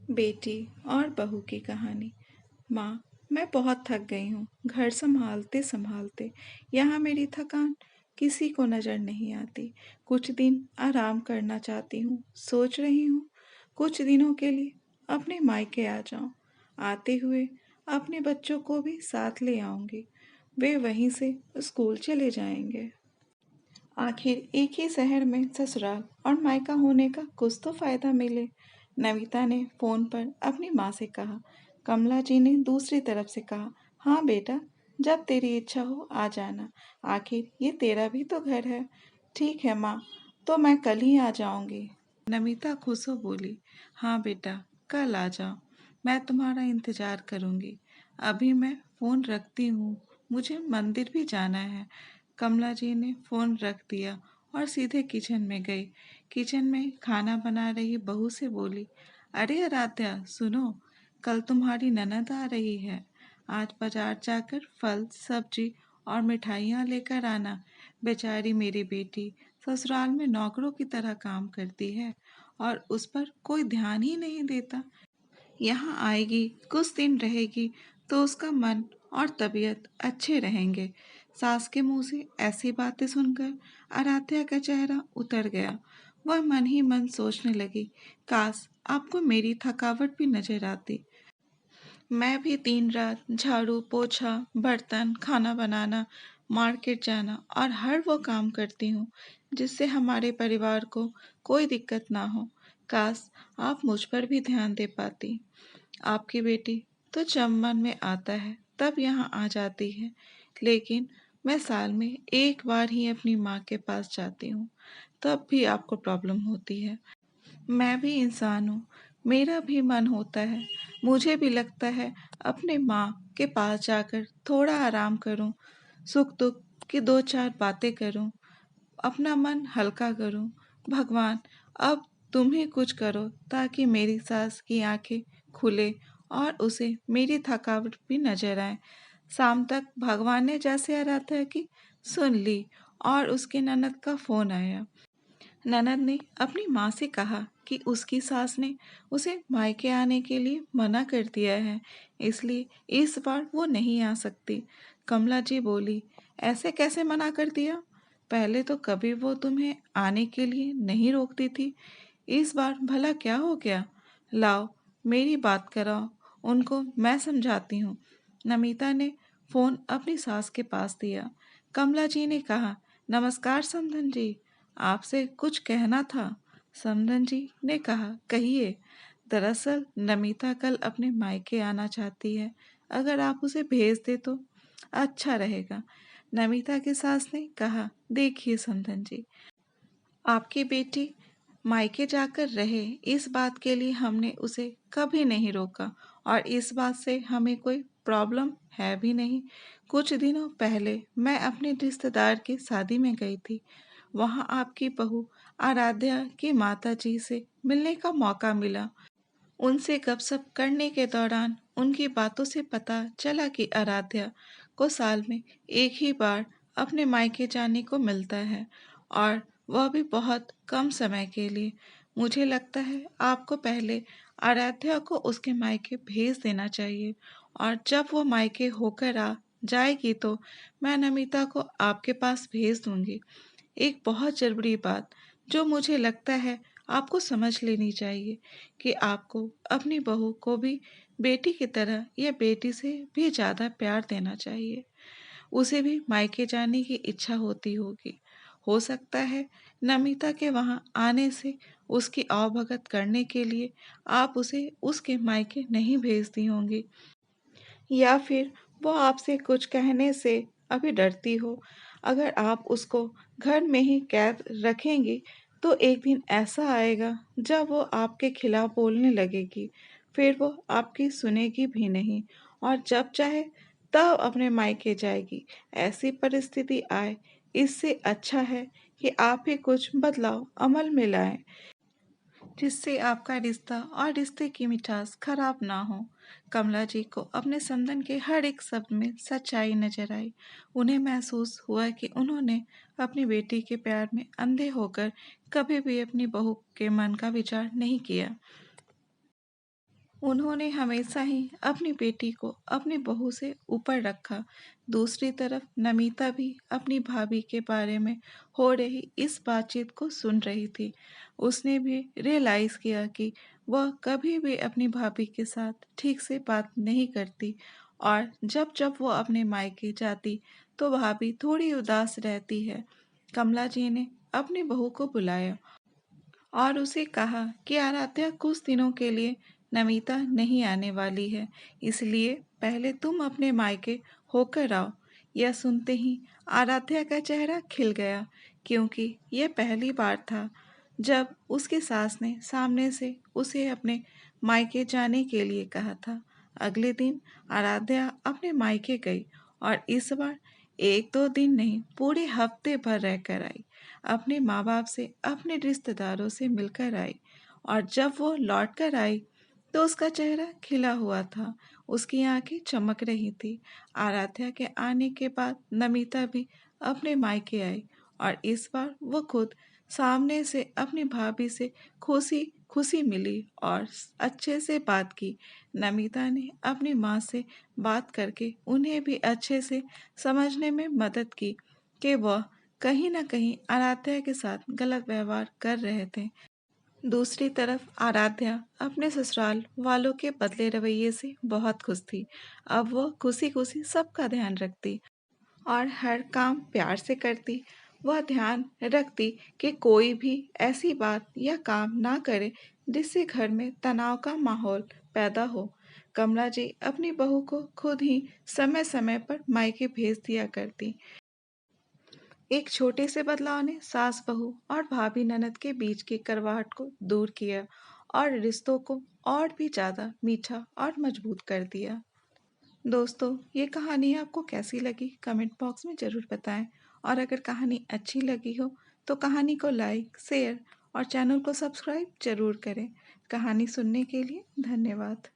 बेटी और बहू की कहानी। माँ, मैं बहुत थक गई हूँ घर संभालते संभालते। यहाँ मेरी थकान किसी को नजर नहीं आती। कुछ दिन आराम करना चाहती हूँ। सोच रही हूँ कुछ दिनों के लिए अपने मायके आ जाऊँ। आते हुए अपने बच्चों को भी साथ ले आऊंगी। वे वहीं से स्कूल चले जाएंगे। आखिर एक ही शहर में ससुराल और मायका होने का कुछ तो फायदा मिले। नमिता ने फोन पर अपनी माँ से कहा। कमला जी ने दूसरी तरफ से कहा, हाँ बेटा, जब तेरी इच्छा हो आ जाना। आखिर ये तेरा भी तो घर है। ठीक है माँ, तो मैं कल ही आ जाऊंगी। नमिता खुश हो बोली, हाँ बेटा, कल आ जाओ। मैं तुम्हारा इंतजार करूंगी। अभी मैं फोन रखती हूँ, मुझे मंदिर भी जाना है। कमला जी ने फोन रख दिया और सीधे किचन में गई। किचन में खाना बना रही बहू से बोली, अरे आराध्या सुनो, कल तुम्हारी ननद आ रही है। आज बाजार जाकर फल सब्जी और मिठाइयाँ लेकर आना। बेचारी मेरी बेटी ससुराल में नौकरों की तरह काम करती है और उस पर कोई ध्यान ही नहीं देता। यहाँ आएगी, कुछ दिन रहेगी तो उसका मन और तबीयत अच्छे रहेंगे। सास के मुंह से ऐसी बातें सुनकर आराध्या का चेहरा उतर गया। वह मन ही मन सोचने लगी, काश आपको मेरी थकावट भी नजर आती। मैं भी दिन रात झाड़ू पोछा बर्तन खाना बनाना मार्केट जाना और हर वो काम करती हूँ जिससे हमारे परिवार को कोई दिक्कत ना हो। काश आप मुझ पर भी ध्यान दे पाती। आपकी बेटी तो जब मन में आता है तब यहाँ आ जाती है, लेकिन मैं साल में एक बार ही अपनी माँ के पास जाती हूँ, तब भी आपको प्रॉब्लम होती है। मैं भी इंसान हूँ, मेरा भी मन होता है। मुझे भी लगता है अपने माँ के पास जाकर थोड़ा आराम करूँ, सुख दुख की दो चार बातें करूँ, अपना मन हल्का करूं। भगवान, अब तुम ही कुछ करो ताकि मेरी सास की आंखें खुले और उसे मेरी थकावट भी नजर आए। शाम तक भगवान ने जैसे आराध्या की सुन ली और उसके ननद का फोन आया। ननद ने अपनी माँ से कहा कि उसकी सास ने उसे मायके आने के लिए मना कर दिया है, इसलिए इस बार वो नहीं आ सकती। कमला जी बोली, ऐसे कैसे मना कर दिया? पहले तो कभी वो तुम्हें आने के लिए नहीं रोकती थी, इस बार भला क्या हो गया? लाओ, मेरी बात कराओ, उनको मैं समझाती हूँ। नमिता ने फोन अपनी सास के पास दिया। कमला जी ने कहा, नमस्कार समधन जी, आपसे कुछ कहना था। समधन जी ने कहा, कहिए। दरअसल नमिता कल अपने मायके आना चाहती है, अगर आप उसे भेज दे तो अच्छा रहेगा। नमिता की सास ने कहा, देखिए समधन जी, आपकी बेटी मायके जाकर रहे, इस बात के लिए हमने उसे कभी नहीं रोका और इस बात से हमें कोई प्रॉब्लम है भी नहीं। कुछ दिनों पहले मैं अपने रिश्तेदार की शादी में गई थी। वहाँ आपकी बहू आराध्या की माता जी से मिलने का मौका मिला। उनसे गपशप करने के दौरान उनकी बातों से पता चला कि आराध्या को साल में एक ही बार अपने मायके जाने को मिलता है और वह भी बहुत कम समय के लिए। मुझे लगता है आपको पहले आराध्या को उसके मायके भेज देना चाहिए और जब वो मायके होकर आ जाएगी तो मैं नमिता को आपके पास भेज दूंगी। एक बहुत ज़रूरी बात जो मुझे लगता है आपको समझ लेनी चाहिए कि आपको अपनी बहू को भी बेटी की तरह या बेटी से भी ज़्यादा प्यार देना चाहिए। उसे भी मायके जाने की इच्छा होती होगी। हो सकता है नमिता के वहाँ आने से उसकी आवभगत करने के लिए आप उसे उसके मायके नहीं भेजती होंगी, या फिर वो आपसे कुछ कहने से अभी डरती हो। अगर आप उसको घर में ही कैद रखेंगी तो एक दिन ऐसा आएगा जब वो आपके खिलाफ बोलने लगेगी। फिर वो आपकी सुनेगी भी नहीं और जब चाहे तब अपने मायके जाएगी। ऐसी परिस्थिति आए, इससे अच्छा है कि आप ही कुछ बदलाव अमल में लाएं जिससे आपका रिश्ता और रिश्ते की मिठास खराब ना हो। कमला जी को अपने समधन के हर एक शब्द में सच्चाई नजर आई। उन्हें महसूस हुआ कि उन्होंने अपनी बेटी के प्यार में अंधे होकर कभी भी अपनी बहू के मन का विचार नहीं किया। उन्होंने हमेशा ही अपनी बेटी को अपनी बहू से ऊपर रखा। दूसरी तरफ नमिता भी अपनी भाभी के बारे में हो रही इस बातचीत को सुन रही थी। उसने भी रियलाइज़ किया कि वह कभी भी अपनी भाभी के साथ ठीक से बात नहीं करती और जब जब वो अपने मायके जाती तो भाभी थोड़ी उदास रहती है। कमला जी ने अपनी बहू को बुलाया और उसे कहा कि आराध्या कुछ दिनों के लिए नमिता नहीं आने वाली है, इसलिए पहले तुम अपने मायके होकर आओ। यह सुनते ही आराध्या का चेहरा खिल गया, क्योंकि यह पहली बार था जब उसकी सास ने सामने से उसे अपने मायके जाने के लिए कहा था। अगले दिन आराध्या अपने मायके गई और इस बार एक दो दिन नहीं, पूरे हफ्ते भर रहकर आई। अपने माँ बाप से, अपने रिश्तेदारों से मिलकर आई और जब वो लौट कर आई तो उसका चेहरा खिला हुआ था, उसकी आंखें चमक रही थी। आराध्या के आने के बाद नमिता भी अपने मायके आई और इस बार वो खुद सामने से अपनी भाभी से खुशी खुशी मिली और अच्छे से बात की। नमिता ने अपनी माँ से बात करके उन्हें भी अच्छे से समझने में मदद की कि वह कहीं न कहीं आराध्या के साथ गलत व्यवहार कर रहे थे। दूसरी तरफ आराध्या अपने ससुराल वालों के बदले रवैये से बहुत खुश थी। अब वो खुशी-खुशी सबका ध्यान रखती और हर काम प्यार से करती। वह ध्यान रखती कि कोई भी ऐसी बात या काम ना करे जिससे घर में तनाव का माहौल पैदा हो। कमला जी अपनी बहू को खुद ही समय-समय पर मायके भेज दिया करती। एक छोटे से बदलाव ने सास बहू और भाभी ननद के बीच की कड़वाहट को दूर किया और रिश्तों को और भी ज़्यादा मीठा और मजबूत कर दिया। दोस्तों, ये कहानी आपको कैसी लगी कमेंट बॉक्स में ज़रूर बताएं और अगर कहानी अच्छी लगी हो तो कहानी को लाइक, शेयर और चैनल को सब्सक्राइब ज़रूर करें। कहानी सुनने के लिए धन्यवाद।